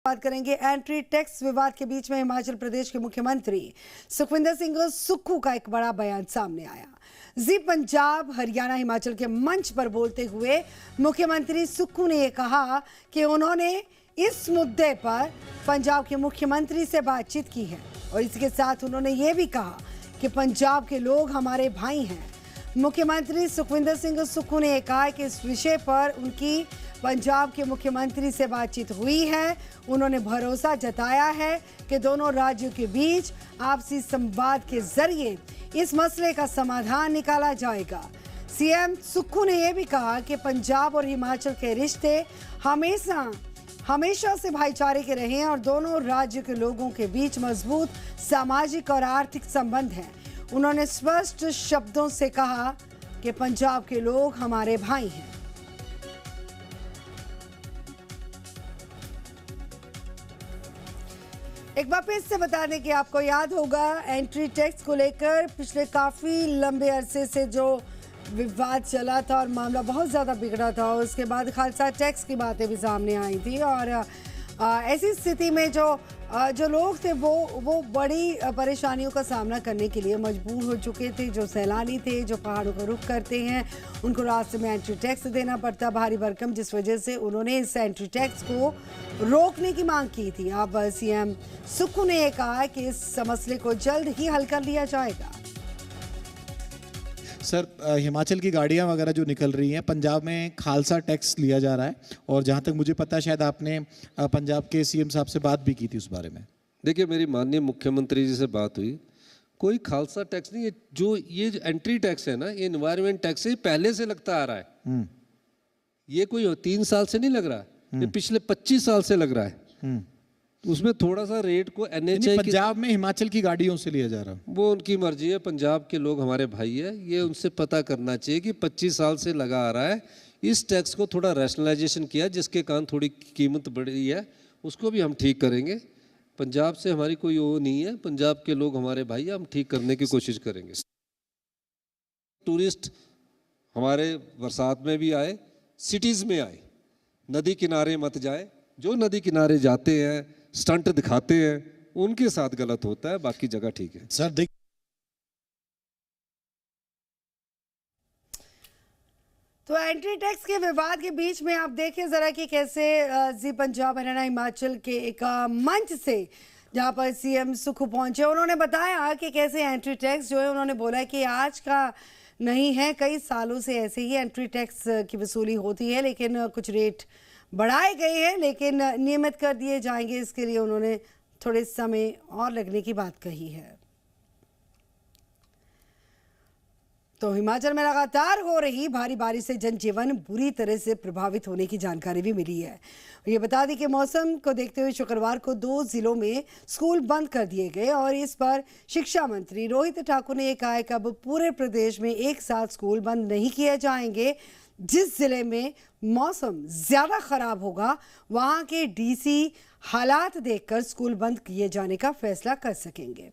बात करेंगे entry tax विवाद के बीच में हिमाचल प्रदेश के मुख्यमंत्री सुखविंदर सिंह सुक्खू का एक बड़ा बयान सामने आया। जी पंजाब हरियाणा हिमाचल के मंच पर बोलते हुए मुख्यमंत्री सुक्खू ने यह कहा कि उन्होंने इस मुद्दे पर पंजाब के मुख्यमंत्री से बातचीत की है और इसके साथ उन्होंने ये भी कहा कि पंजाब के लोग हमारे भाई हैं। मुख्यमंत्री सुखविंदर सिंह सुक्खू ने कहा कि इस विषय पर उनकी पंजाब के मुख्यमंत्री से बातचीत हुई है। उन्होंने भरोसा जताया है कि दोनों राज्यों के बीच आपसी संवाद के जरिए इस मसले का समाधान निकाला जाएगा। सीएम सुक्खू ने यह भी कहा कि पंजाब और हिमाचल के रिश्ते हमेशा से भाईचारे के रहे हैं और दोनों राज्यों के लोगों के बीच मजबूत सामाजिक और आर्थिक संबंध हैं। उन्होंने स्पष्ट शब्दों से कहा कि पंजाब के लोग हमारे भाई हैं। एक बार फिर से बता दें कि आपको याद होगा एंट्री टैक्स को लेकर पिछले काफ़ी लंबे अरसे से जो विवाद चला था और मामला बहुत ज़्यादा बिगड़ा था। उसके बाद खालसा टैक्स की बातें भी सामने आई थी और ऐसी स्थिति में जो लोग थे वो बड़ी परेशानियों का सामना करने के लिए मजबूर हो चुके थे। जो सैलानी थे, जो पहाड़ों का रुख करते हैं, उनको रास्ते में एंट्री टैक्स देना पड़ता भारी भरकम, जिस वजह से उन्होंने इस एंट्री टैक्स को रोकने की मांग की थी। अब सीएम सुक्खू ने यह कहा कि इस मसले को जल्द ही हल कर लिया जाएगा। सर, हिमाचल की गाड़ियां वगैरह जो निकल रही हैं, पंजाब में खालसा टैक्स लिया जा रहा है और जहां तक मुझे पता है शायद आपने पंजाब के सीएम साहब से बात भी की थी उस बारे में। देखिए, मेरी माननीय मुख्यमंत्री जी से बात हुई, कोई खालसा टैक्स नहीं है। जो ये एंट्री टैक्स है ना, ये एनवायरमेंट टैक्स है, पहले से लगता आ रहा है। ये कोई 3 साल से नहीं लग रहा, ये पिछले 25 साल से लग रहा है। उसमें थोड़ा सा रेट को एनएचआई पंजाब में हिमाचल की गाड़ियों से लिया जा रहा है, वो उनकी मर्जी है। पंजाब के लोग हमारे भाई है, ये उनसे पता करना चाहिए कि 25 साल से लगा आ रहा है। इस टैक्स को थोड़ा रैशनलाइजेशन किया जिसके कारण थोड़ी कीमत बढ़ी है, उसको भी हम ठीक करेंगे। पंजाब से हमारी कोई वो नहीं है, पंजाब के लोग हमारे भाई है, हम ठीक करने की कोशिश करेंगे। टूरिस्ट हमारे बरसात में भी आए, सिटीज़ में आए, नदी किनारे मत जाए। जो नदी किनारे जाते हैं, स्टंट दिखाते हैं, उनके साथ गलत होता है, बाकी जगह ठीक है। सर तो एंट्री टैक्स के विवाद के बीच में आप देखें जरा कि कैसे जी पंजाब हरियाणा हिमाचल के एक मंच से जहां पर सीएम सुक्खू पहुंचे, उन्होंने बताया कि कैसे एंट्री टैक्स जो है, उन्होंने बोला कि आज का नहीं है, कई सालों से ऐसे ही एंट्री टैक्स की वसूली होती है, लेकिन कुछ रेट बढ़ाए गए हैं लेकिन नियमित कर दिए जाएंगे। इसके लिए उन्होंने थोड़े समय और लगने की बात कही है। तो हिमाचल में लगातार हो रही भारी बारिश से जनजीवन बुरी तरह से प्रभावित होने की जानकारी भी मिली है। ये बता दें कि मौसम को देखते हुए शुक्रवार को 2 जिलों में स्कूल बंद कर दिए गए और इस पर शिक्षा मंत्री रोहित ठाकुर ने कहा कि अब पूरे प्रदेश में एक साथ स्कूल बंद नहीं किए जाएंगे। जिस जिले में मौसम ज़्यादा खराब होगा वहां के डीसी हालात देखकर स्कूल बंद किए जाने का फैसला कर सकेंगे।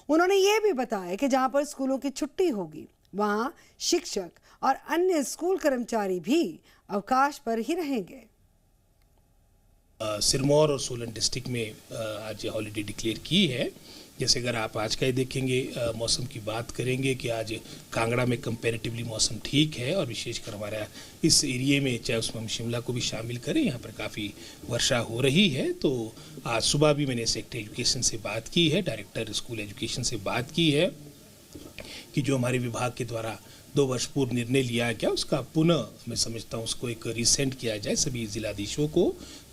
उन्होंने ये भी बताया कि जहां पर स्कूलों की छुट्टी होगी वहां शिक्षक और अन्य स्कूल कर्मचारी भी अवकाश पर ही रहेंगे। सिरमौर और सोलन डिस्ट्रिक्ट में आज हॉलीडे डिक्लेयर की है। जैसे अगर आप आज का ही देखेंगे, मौसम की बात करेंगे कि आज कांगड़ा में कंपैरेटिवली मौसम ठीक है और विशेषकर हमारा इस एरिए में, चाहे उसमें हम शिमला को भी शामिल करें, यहाँ पर काफ़ी वर्षा हो रही है। तो आज सुबह भी मैंने सेक्टर एजुकेशन से बात की है, डायरेक्टर स्कूल एजुकेशन से बात की है कि जो हमारे विभाग के द्वारा 2 वर्ष पूर्व निर्णय लिया गया उसका पुनः मैं समझता हूँ उसको एक रिसेंट किया जाए सभी जिलाधीशों को,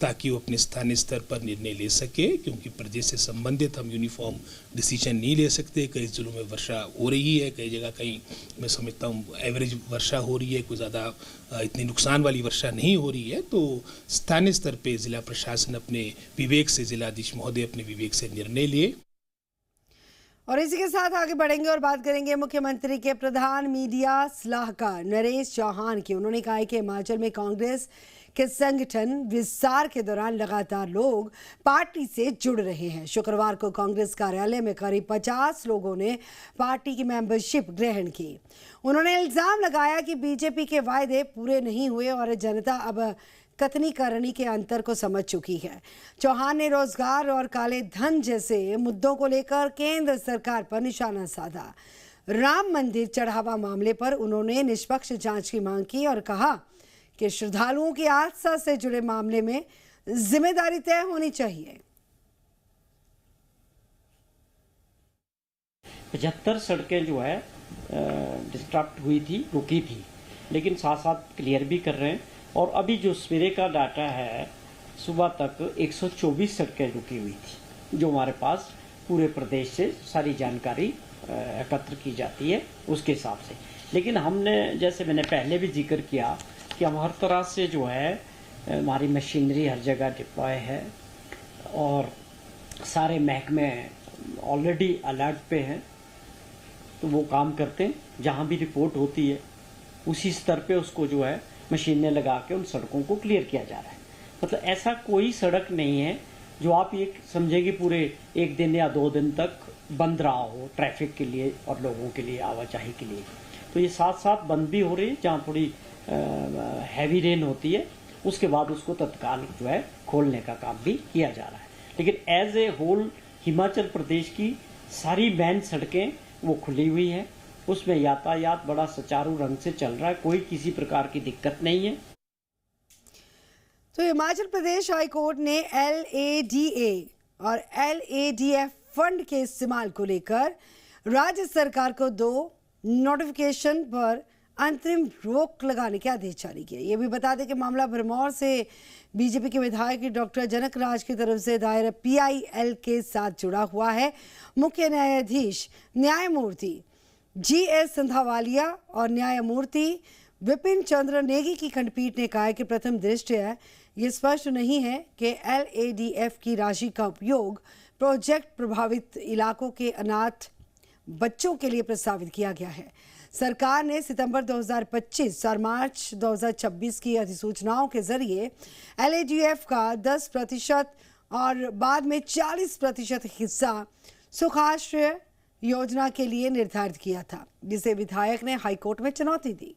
ताकि वो अपने स्थानीय स्तर पर निर्णय ले सके। क्योंकि प्रदेश से संबंधित हम यूनिफॉर्म डिसीजन नहीं ले सकते। कई जिलों में वर्षा हो रही है, कई जगह कहीं मैं समझता हूँ एवरेज वर्षा हो रही है, कोई ज़्यादा इतनी नुकसान वाली वर्षा नहीं हो रही है। तो स्थानीय स्तर पर जिला प्रशासन अपने विवेक से, जिलाधीश महोदय अपने विवेक से निर्णय लिए। और इसी के साथ आगे बढ़ेंगे और बात करेंगे मुख्यमंत्री के प्रधान मीडिया सलाहकार नरेश चौहान की। उन्होंने कहा है कि हिमाचल में कांग्रेस के संगठन विस्तार के दौरान लगातार लोग पार्टी से जुड़ रहे हैं। शुक्रवार को कांग्रेस कार्यालय में करीब 50 लोगों ने पार्टी की मेंबरशिप ग्रहण की। उन्होंने इल्जाम लगाया कि बीजेपी के वायदे पूरे नहीं हुए और जनता अब कथनी करनी के अंतर को समझ चुकी है। चौहान ने रोजगार और काले धन जैसे मुद्दों को लेकर केंद्र सरकार पर निशाना साधा। राम मंदिर चढ़ावा मामले पर उन्होंने निष्पक्ष जांच की मांग की और कहा कि श्रद्धालुओं की आस्था से जुड़े मामले में जिम्मेदारी तय होनी चाहिए। 75 सड़कें जो है डिस्ट्रक्ट हुई थी, रुकी थी, लेकिन साथ साथ क्लियर भी कर रहे हैं। और अभी जो सवेरे का डाटा है, सुबह तक 124 सड़कें रुकी हुई थी, जो हमारे पास पूरे प्रदेश से सारी जानकारी एकत्र की जाती है उसके हिसाब से। लेकिन हमने, जैसे मैंने पहले भी जिक्र किया, कि हम हर तरह से जो है हमारी मशीनरी हर जगह डिप्लॉय है और सारे महकमे ऑलरेडी अलर्ट पे हैं, तो वो काम करते हैं। जहाँ भी रिपोर्ट होती है उसी स्तर पे उसको जो है मशीनें लगा के उन सड़कों को क्लियर किया जा रहा है। मतलब ऐसा कोई सड़क नहीं है जो आप ये समझे कि पूरे एक दिन या 2 दिन तक बंद रहा हो ट्रैफिक के लिए और लोगों के लिए, आवाजाही के लिए। तो ये साथ साथ बंद भी हो रही है। जहाँ थोड़ी हैवी रेन होती है उसके बाद उसको तत्काल जो है खोलने का काम भी किया जा रहा है। लेकिन as a whole Himachal Pradesh की सारी मेन सड़कें वो खुली हुई हैं, उसमें यातायात बड़ा सुचारू रंग से चल रहा है, कोई किसी प्रकार की दिक्कत नहीं है। तो हिमाचल प्रदेश हाई कोर्ट ने LADA और LADF फंड के इस्तेमाल को लेकर राज्य सरकार को 2 नोटिफिकेशन पर अंतरिम रोक लगाने के आदेश जारी किए। ये भी बता दें कि मामला भरमौर से बीजेपी के विधायक डॉक्टर जनक राज की तरफ से दायर PIL के साथ जुड़ा हुआ है। मुख्य न्यायाधीश न्यायमूर्ति GS संधावालिया और न्यायमूर्ति विपिन चंद्र नेगी की खंडपीठ ने कहा है कि प्रथम दृष्टया ये स्पष्ट नहीं है कि LADF की राशि का उपयोग प्रोजेक्ट प्रभावित इलाकों के अनाथ बच्चों के लिए प्रस्तावित किया गया है। सरकार ने सितंबर 2025 और मार्च 2026 की अधिसूचनाओं के जरिए LADF का 10% और बाद में 40% हिस्सा सुखाश्रय योजना के लिए निर्धारित किया था, जिसे विधायक ने हाईकोर्ट में चुनौती दी।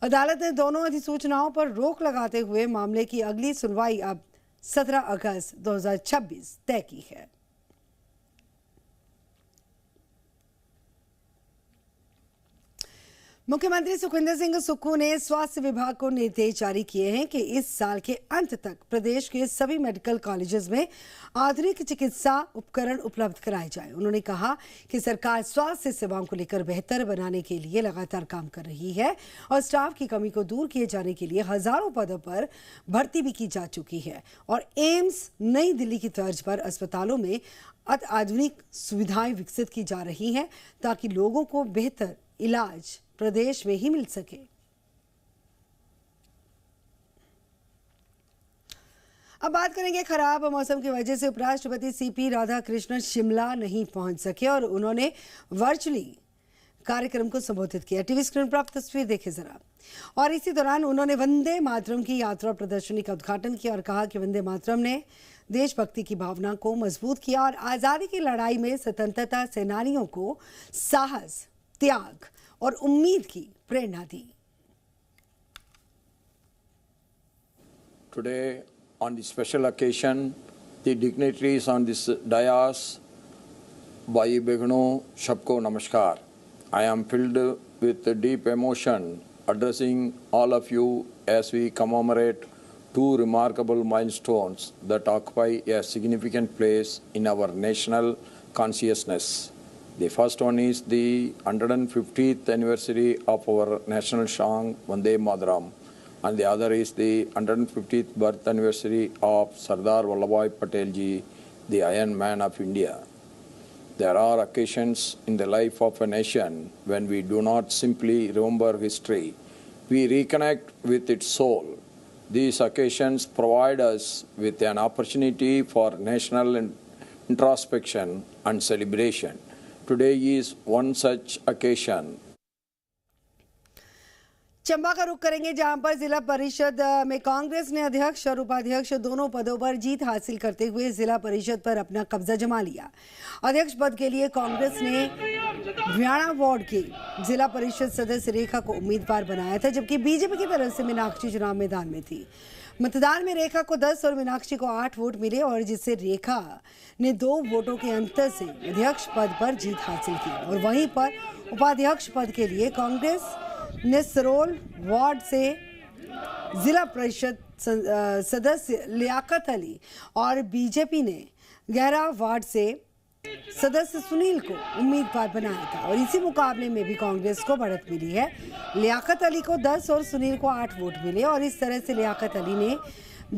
अदालत ने दोनों अधिसूचनाओं पर रोक लगाते हुए मामले की अगली सुनवाई अब 17 अगस्त 2026 तय की है। मुख्यमंत्री सुखविंदर सिंह सुक्खू ने स्वास्थ्य विभाग को निर्देश जारी किए हैं कि इस साल के अंत तक प्रदेश के सभी मेडिकल कॉलेजेस में आधुनिक चिकित्सा उपकरण उपलब्ध कराए जाएं। उन्होंने कहा कि सरकार स्वास्थ्य सेवाओं को लेकर बेहतर बनाने के लिए लगातार काम कर रही है और स्टाफ की कमी को दूर किए जाने के लिए हजारों पदों पर भर्ती भी की जा चुकी है और एम्स नई दिल्ली की तर्ज पर अस्पतालों में अत्याधुनिक सुविधाएं विकसित की जा रही हैं ताकि लोगों को बेहतर इलाज प्रदेश में ही मिल सके। अब बात करेंगे खराब मौसम की वजह से उपराष्ट्रपति CP राधाकृष्णन शिमला नहीं पहुंच सके और उन्होंने वर्चुअली कार्यक्रम को संबोधित किया। टीवी स्क्रीन पर आप तस्वीर देखें जरा। और इसी दौरान उन्होंने वंदे मातरम की यात्रा प्रदर्शनी का उद्घाटन किया और कहा कि वंदे मातरम ने देशभक्ति की भावना को मजबूत किया और आजादी की लड़ाई में स्वतंत्रता सेनानियों को साहस, त्याग और उम्मीद की प्रेरणा दी। Today, on this special occasion, the dignitaries on this dais, Bhai Begno, Shabko Namaskar. I am filled with deep emotion addressing all of you as we commemorate 2 remarkable milestones that occupy a significant place in our national consciousness. The first one is the 150th anniversary of our national song Vande Mataram, and the other is the 150th birth anniversary of Sardar Vallabhbhai Patel ji, the Iron Man of India. There are occasions in the life of a nation when we do not simply remember history, we reconnect with its soul. These occasions provide us with an opportunity for national introspection and celebration. Today is one such occasion. Chamba का रुख करेंगे जहां पर जिला परिषद में कांग्रेस ने अध्यक्ष और उपाध्यक्ष दोनों पदों पर जीत हासिल करते हुए जिला परिषद पर अपना कब्जा जमा लिया। अध्यक्ष पद के लिए कांग्रेस ने व्याणा वार्ड की जिला परिषद सदस्य रेखा को उम्मीदवार बनाया था, जबकि बीजेपी की तरफ से मीनाक्षी चुनाव मैदान में थी। मतदान में रेखा को 10 और मीनाक्षी को 8 वोट मिले और जिससे रेखा ने 2 वोटों के अंतर से अध्यक्ष पद पर जीत हासिल की। और वहीं पर उपाध्यक्ष पद के लिए कांग्रेस ने सरोल वार्ड से जिला परिषद सदस्य लियाकत अली और बीजेपी ने गहरा वार्ड से सदस्य सुनील को उम्मीदवार बनाया था। और इसी मुकाबले में भी कांग्रेस को बढ़त मिली है। लियाकत अली को 10 और सुनील को 8 वोट मिले और इस तरह से लियाकत अली ने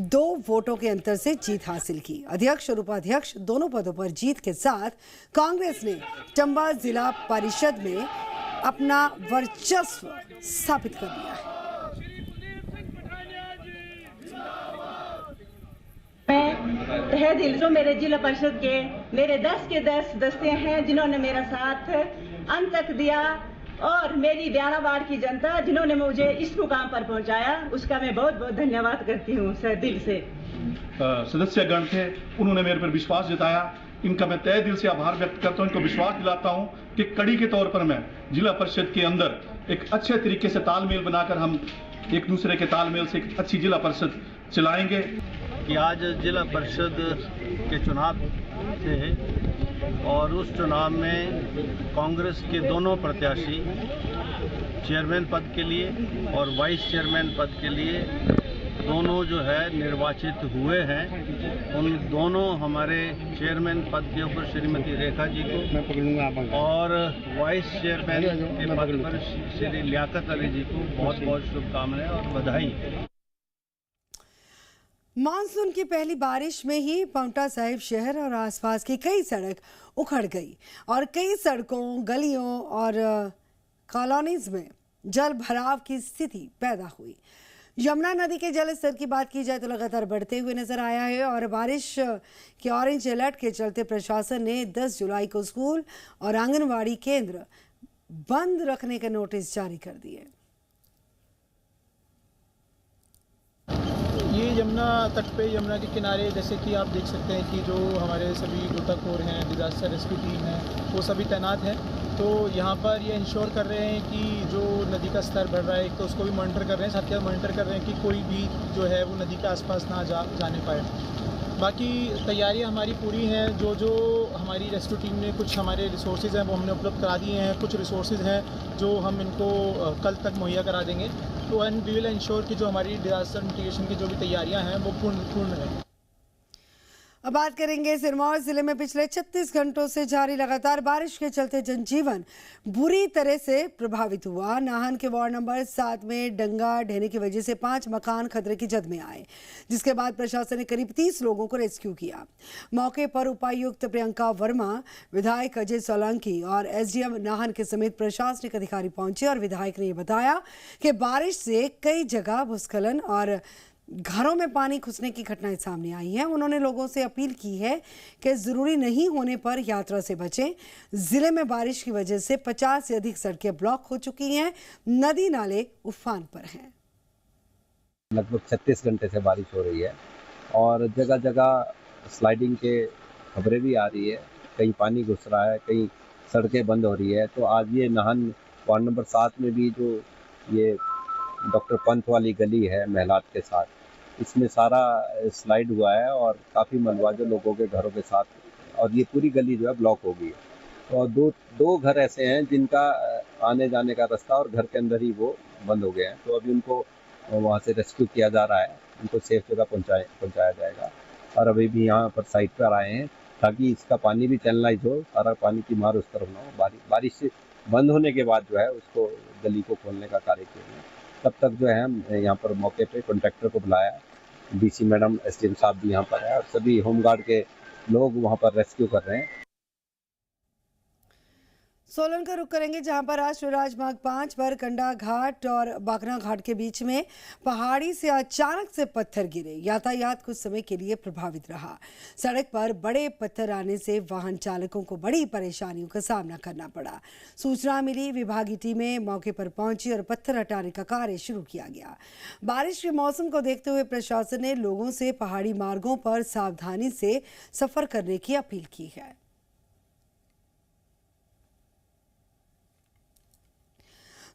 2 वोटों के अंतर से जीत हासिल की। अध्यक्ष और उपाध्यक्ष दोनों पदों पर जीत के साथ कांग्रेस ने चंबा जिला परिषद में अपना वर्चस्व स्थापित कर लिया है। मैं तहे दिल से मेरे जिला परिषद के मेरे 10 के 10 दस्ते हैं जिन्होंने मेरा साथ अंत तक दिया और मेरी ब्याना वार्ड की जनता जिन्होंने मुझे इस मुकाम पर पहुंचाया, उसका मैं बहुत बहुत धन्यवाद करती हूं सर दिल से। सदस्यगण थे, उन्होंने मेरे पर विश्वास जताया, इनका मैं तहे दिल से आभार व्यक्त करता हूं। इनको विश्वास दिलाता हूं कि कड़ी के तौर पर मैं जिला परिषद के अंदर एक अच्छे तरीके से तालमेल बनाकर हम एक दूसरे के तालमेल से एक अच्छी जिला परिषद चलाएंगे। कि आज जिला परिषद के चुनाव थे और उस चुनाव में कांग्रेस के दोनों प्रत्याशी चेयरमैन पद के लिए और वाइस चेयरमैन पद के लिए दोनों जो है निर्वाचित हुए हैं। उन दोनों हमारे चेयरमैन पद के ऊपर श्रीमती रेखा जी को और वाइस चेयरमैन के पद पर श्री लियाकत अली जी को बहुत बहुत शुभकामनाएं और बधाई। मानसून की पहली बारिश में ही पांवटा साहिब शहर और आसपास की कई सड़क उखड़ गई और कई सड़कों, गलियों और कॉलोनीज में जल भराव की स्थिति पैदा हुई। यमुना नदी के जल स्तर की बात की जाए तो लगातार बढ़ते हुए नजर आया है और बारिश के ऑरेंज अलर्ट के चलते प्रशासन ने 10 जुलाई को स्कूल और आंगनवाड़ी केंद्र बंद रखने के नोटिस जारी कर दिए। ये यमुना तट पे, यमुना के किनारे जैसे कि आप देख सकते हैं कि जो हमारे सभी गोताखोर हैं, डिजास्टर रेस्क्यू टीम है, वो सभी तैनात हैं। तो यहाँ पर ये इंश्योर कर रहे हैं कि जो नदी का स्तर बढ़ रहा है, एक तो उसको भी मॉनिटर कर रहे हैं, साथ ही मॉनिटर कर रहे हैं कि कोई भी जो है वो नदी के आसपास ना जाने पाए। बाकी तैयारियां हमारी पूरी हैं। जो हमारी रेस्क्यू टीम ने कुछ हमारे रिसोर्सेज हैं वो हमने उपलब्ध करा दिए हैं, कुछ रिसोर्सेज हैं जो हम इनको कल तक मुहैया करा देंगे। तो एंड वी विल इंश्योर कि जो हमारी डिजास्टर मिटिगेशन की जो भी तैयारियां हैं वो पूर्ण रहें। अब बात करेंगे सिरमौर जिले में पिछले 36 घंटों से जारी लगातार बारिश के चलते जनजीवन बुरी तरह से प्रभावित हुआ। नाहन के वार्ड नंबर 7 में डंगा ढहने की वजह से 5 मकान खतरे की जद में आए, जिसके बाद प्रशासन ने करीब 30 लोगों को रेस्क्यू किया। मौके पर उपायुक्त प्रियंका वर्मा, विधायक अजय सोलंकी और एसडीएम नाहन के समेत प्रशासनिक अधिकारी पहुंचे और विधायक ने यह बताया कि बारिश से कई जगह भूस्खलन और घरों में पानी घुसने की घटनाएं सामने आई हैं। उन्होंने लोगों से अपील की है कि जरूरी नहीं होने पर यात्रा से बचें। जिले में बारिश की वजह से 50 से अधिक सड़कें ब्लॉक हो चुकी हैं, नदी नाले उफान पर हैं। लगभग 36 घंटे से बारिश हो रही है और जगह जगह स्लाइडिंग के खबरें भी आ रही है, कहीं पानी घुस रहा है, कहीं सड़कें बंद हो रही है। तो आज ये नाहन वार्ड नंबर 7 में भी जो ये डॉक्टर पंत वाली गली है महिलात के साथ, इसमें सारा स्लाइड हुआ है और काफ़ी मलबा जो लोगों के घरों के साथ, और ये पूरी गली जो है ब्लॉक हो गई है। और दो घर ऐसे हैं जिनका आने जाने का रास्ता और घर के अंदर ही वो बंद हो गए हैं। तो अभी उनको वहाँ से रेस्क्यू किया जा रहा है, उनको सेफ जगह पहुँचाया जाएगा। और अभी भी यहाँ पर साइड पर आए हैं ताकि इसका पानी भी चैनलाइज हो, सारा पानी की मार उस तरफ ना हो। बारिश से बंद होने के बाद जो है उसको गली को खोलने का कार्य किया। तब तक जो है हम यहाँ पर मौके पे कॉन्ट्रैक्टर को बुलाया, डीसी मैडम, एसडीएम साहब भी यहाँ पर है और सभी होमगार्ड के लोग वहाँ पर रेस्क्यू कर रहे हैं। सोलन का रुख करेंगे जहां पर राष्ट्रीय राजमार्ग 5 पर कंडा घाट और बाकना घाट के बीच में पहाड़ी से अचानक से पत्थर गिरे। यातायात कुछ समय के लिए प्रभावित रहा। सड़क पर बड़े पत्थर आने से वाहन चालकों को बड़ी परेशानियों का सामना करना पड़ा। सूचना मिली, विभागीय टीमें मौके पर पहुंची और पत्थर हटाने का कार्य शुरू किया गया। बारिश के मौसम को देखते हुए प्रशासन ने लोगों से पहाड़ी मार्गों पर सावधानी से सफर करने की अपील की है।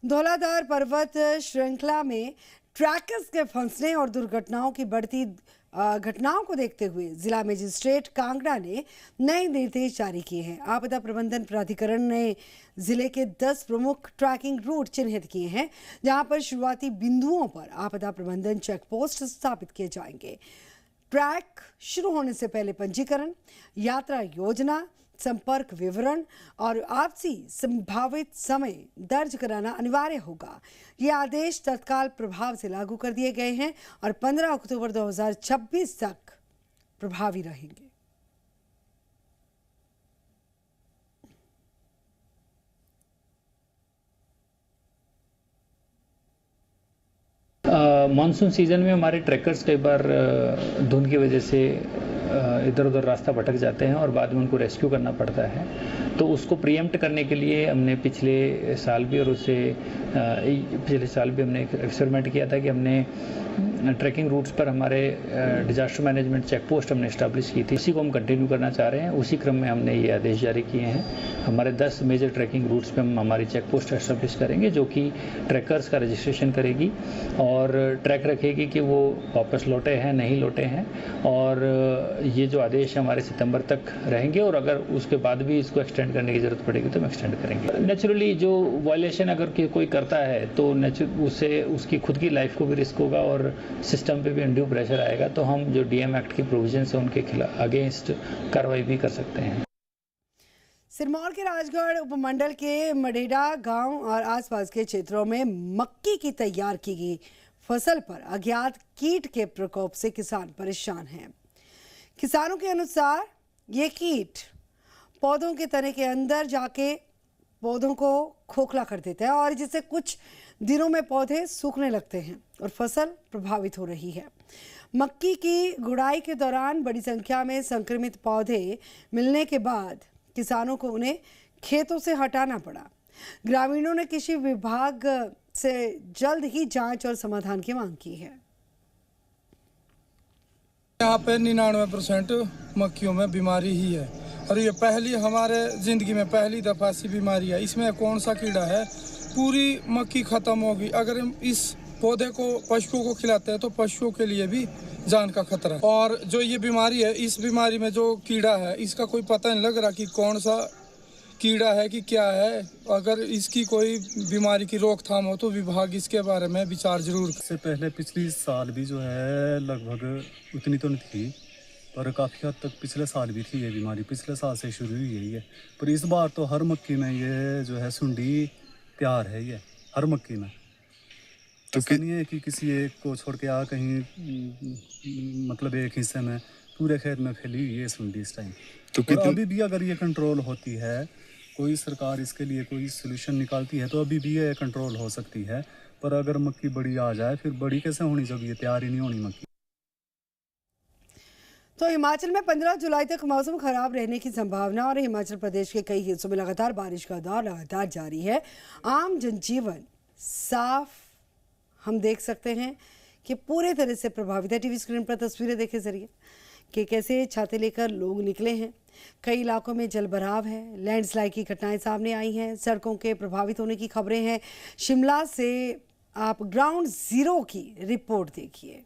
धौलाधार पर्वत श्रृंखला में ट्रैकर्स के फंसने और दुर्घटनाओं की बढ़ती घटनाओं को देखते हुए जिला मजिस्ट्रेट कांगड़ा ने नए निर्देश जारी किए हैं। आपदा प्रबंधन प्राधिकरण ने जिले के 10 प्रमुख ट्रैकिंग रूट चिन्हित किए हैं, जहां पर शुरुआती बिंदुओं पर आपदा प्रबंधन चेक पोस्ट स्थापित किए जाएंगे। ट्रैक शुरू होने से पहले पंजीकरण, यात्रा योजना, संपर्क विवरण और आपसी संभावित समय दर्ज कराना अनिवार्य होगा। ये आदेश तत्काल प्रभाव से लागू कर दिए गए हैं और 15 अक्टूबर 2026 तक प्रभावी रहेंगे। मानसून सीजन में हमारे ट्रैकर्स कई बार धुंध की वजह से इधर उधर रास्ता भटक जाते हैं और बाद में उनको रेस्क्यू करना पड़ता है। तो उसको प्रीएम्प्ट करने के लिए हमने पिछले साल भी हमने एक एक्सपेरिमेंट किया था कि हमने ट्रैकिंग रूट्स पर हमारे डिजास्टर मैनेजमेंट चेक पोस्ट हमने इस्टेब्लिश की थी। उसी को हम कंटिन्यू करना चाह रहे हैं। उसी क्रम में हमने ये आदेश जारी किए हैं। हमारे 10 मेजर ट्रैकिंग रूट्स पे हम हमारी चेक पोस्ट एस्टेब्लिश करेंगे, जो कि ट्रैकर्स का रजिस्ट्रेशन करेगी और ट्रैक रखेगी कि वो वापस लौटे हैं नहीं लौटे हैं। और ये जो आदेश हमारे सितंबर तक रहेंगे और अगर उसके बाद भी इसको एक्सटेंड करने की जरूरत पड़ेगी तो हम एक्सटेंड करेंगे। नेचुरली जो वायलेशन अगर कोई करता है तो उससे उसकी खुद की लाइफ को भी रिस्क होगा और सिस्टम पे भी अनड्यू प्रेशर आएगा। तो हम जो डीएम एक्ट की प्रोविजन है उनके खिलाफ अगेंस्ट कार्रवाई भी कर सकते हैं। सिरमौर के राजगढ़ उपमंडल के मडेड़ा गांव और आसपास के क्षेत्रों में मक्की की तैयार की गई फसल पर अज्ञात कीट के प्रकोप से किसान परेशान हैं। किसानों के अनुसार ये कीट पौधों के तने के अंदर जाके पौधों को खोखला कर देता है और जिससे कुछ दिनों में पौधे सूखने लगते हैं और फसल प्रभावित हो रही है। मक्की की गुड़ाई के दौरान बड़ी संख्या में संक्रमित पौधे मिलने के बाद किसानों को उन्हें खेतों से हटाना पड़ा। ग्रामीणों ने कृषि विभाग से जल्द ही जांच और समाधान की मांग की है। यहाँ पे 99% मक्खियों में बीमारी ही है और ये पहली हमारे जिंदगी में पहली दफा सी बीमारी है। इसमें कौन सा कीड़ा है, पूरी मक्खी खत्म होगी। अगर हम इस पौधे को पशुओं को खिलाते हैं तो पशुओं के लिए भी जान का खतरा है। और जो ये बीमारी है, इस बीमारी में जो कीड़ा है इसका कोई पता नहीं लग रहा कि कौन सा कीड़ा है कि क्या है। अगर इसकी कोई बीमारी की रोकथाम हो तो विभाग इसके बारे में विचार जरूर। इससे पहले पिछली साल भी जो है लगभग उतनी तो नहीं थी, पर काफ़ी हद तक पिछले साल भी थी ये बीमारी। पिछले साल से शुरू हुई है ये, पर इस बार तो हर मक्की में ये जो है सुंडी तैयार है। ये हर मक्की में तो नहीं है कि किसी एक को छोड़ के कहीं मतलब एक हिस्से में, पूरे खेत में फैली हुई है सुंडी इस टाइम। तो अभी भी अगर ये कंट्रोल होती है, कोई सरकार इसके लिए कोई सोल्यूशन निकालती है तो अभी भी ये कंट्रोल हो सकती है। पर अगर मक्की बड़ी आ जाए फिर बड़ी कैसे होनी, जब ये तैयार ही नहीं होनी मक्की। तो हिमाचल में 15 जुलाई तक मौसम खराब रहने की संभावना और हिमाचल प्रदेश के कई हिस्सों में लगातार बारिश का दौर लगातार जारी है। आम जनजीवन साफ हम देख सकते हैं कि पूरे तरह से प्रभावित है। टीवी स्क्रीन पर तस्वीरें देखे जरिए कि कैसे छाते लेकर लोग निकले हैं। कई इलाकों में जलभराव है, लैंडस्लाइड की घटनाएं सामने आई हैं, सड़कों के प्रभावित होने की खबरें हैं। शिमला से आप ग्राउंड जीरो की रिपोर्ट देखिए।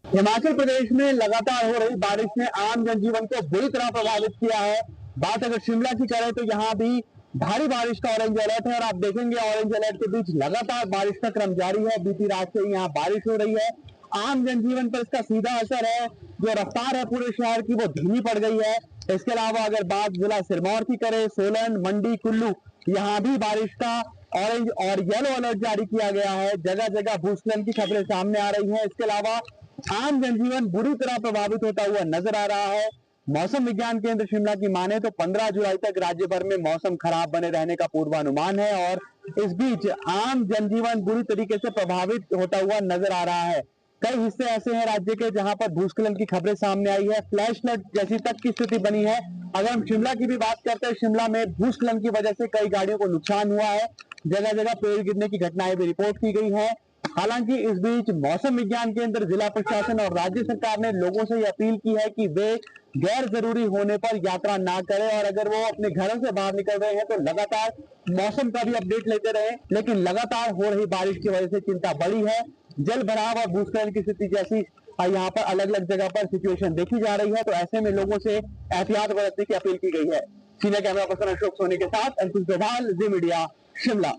हिमाचल प्रदेश में लगातार हो रही बारिश ने आम जनजीवन को बुरी तरह प्रभावित किया है। बात अगर शिमला की करें तो यहाँ भी भारी बारिश का ऑरेंज अलर्ट है और आप देखेंगे ऑरेंज अलर्ट के बीच लगातार बारिश का क्रम जारी है। बीती रात से यहाँ बारिश हो रही है। आम जनजीवन पर इसका सीधा असर है। जो रफ्तार है पूरे शहर की वो धीमी पड़ गई है। इसके अलावा अगर बात जिला सिरमौर की करें, सोलन, मंडी, कुल्लू, यहाँ भी बारिश का ऑरेंज और येलो अलर्ट जारी किया गया है। जगह जगह भूस्खलन की खबरें सामने आ रही है। इसके अलावा आम जनजीवन बुरी तरह प्रभावित होता हुआ नजर आ रहा है। मौसम विज्ञान केंद्र शिमला की माने तो 15 जुलाई तक राज्य भर में मौसम खराब बने रहने का पूर्वानुमान है और इस बीच आम जनजीवन बुरी तरीके से प्रभावित होता हुआ नजर आ रहा है। कई हिस्से ऐसे हैं राज्य के जहां पर भूस्खलन की खबरें सामने आई है, फ्लैश फ्लड जैसी तक की स्थिति बनी है। अगर हम शिमला की भी बात करते हैं, शिमला में भूस्खलन की वजह से कई गाड़ियों को नुकसान हुआ है। जगह जगह पेड़ गिरने की घटनाएं भी रिपोर्ट की गई है। हालांकि इस बीच मौसम विज्ञान केंद्र, जिला प्रशासन और राज्य सरकार ने लोगों से यह अपील की है कि वे गैर जरूरी होने पर यात्रा ना करें और अगर वो अपने घरों से बाहर निकल रहे हैं तो लगातार मौसम का भी अपडेट लेते रहें। लेकिन लगातार हो रही बारिश की वजह से चिंता बढ़ी है। जल भराव और भूस्खलन की स्थिति जैसी यहाँ पर अलग अलग जगह पर सिचुएशन देखी जा रही है, तो ऐसे में लोगों से एहतियात बरतने की अपील की गई है। Senior camera person Ashok Soni के साथ अंकुश डोभाल, जी मीडिया, शिमला।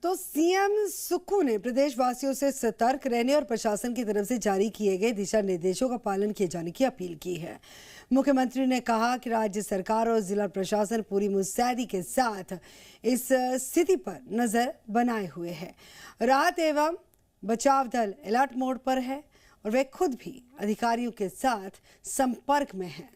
तो सीएम सुक्खू ने प्रदेशवासियों से सतर्क रहने और प्रशासन की तरफ से जारी किए गए दिशा निर्देशों का पालन किए जाने की अपील की है। मुख्यमंत्री ने कहा कि राज्य सरकार और जिला प्रशासन पूरी मुस्तैदी के साथ इस स्थिति पर नजर बनाए हुए है। राहत एवं बचाव दल अलर्ट मोड पर है और वे खुद भी अधिकारियों के साथ संपर्क में हैं।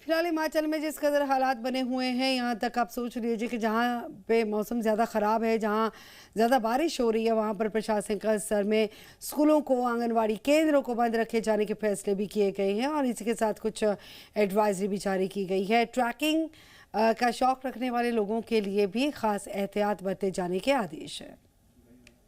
फिलहाल हिमाचल में जिस कदर हालात बने हुए हैं, यहाँ तक आप सोच लीजिए कि जहाँ पे मौसम ज़्यादा ख़राब है, जहाँ ज़्यादा बारिश हो रही है, वहाँ पर प्रशासन का स्तर में स्कूलों को, आंगनवाड़ी केंद्रों को बंद रखे जाने के फैसले भी किए गए हैं और इसी के साथ कुछ एडवाइजरी भी जारी की गई है। ट्रैकिंग का शौक रखने वाले लोगों के लिए भी खास एहतियात बरते जाने के आदेश है।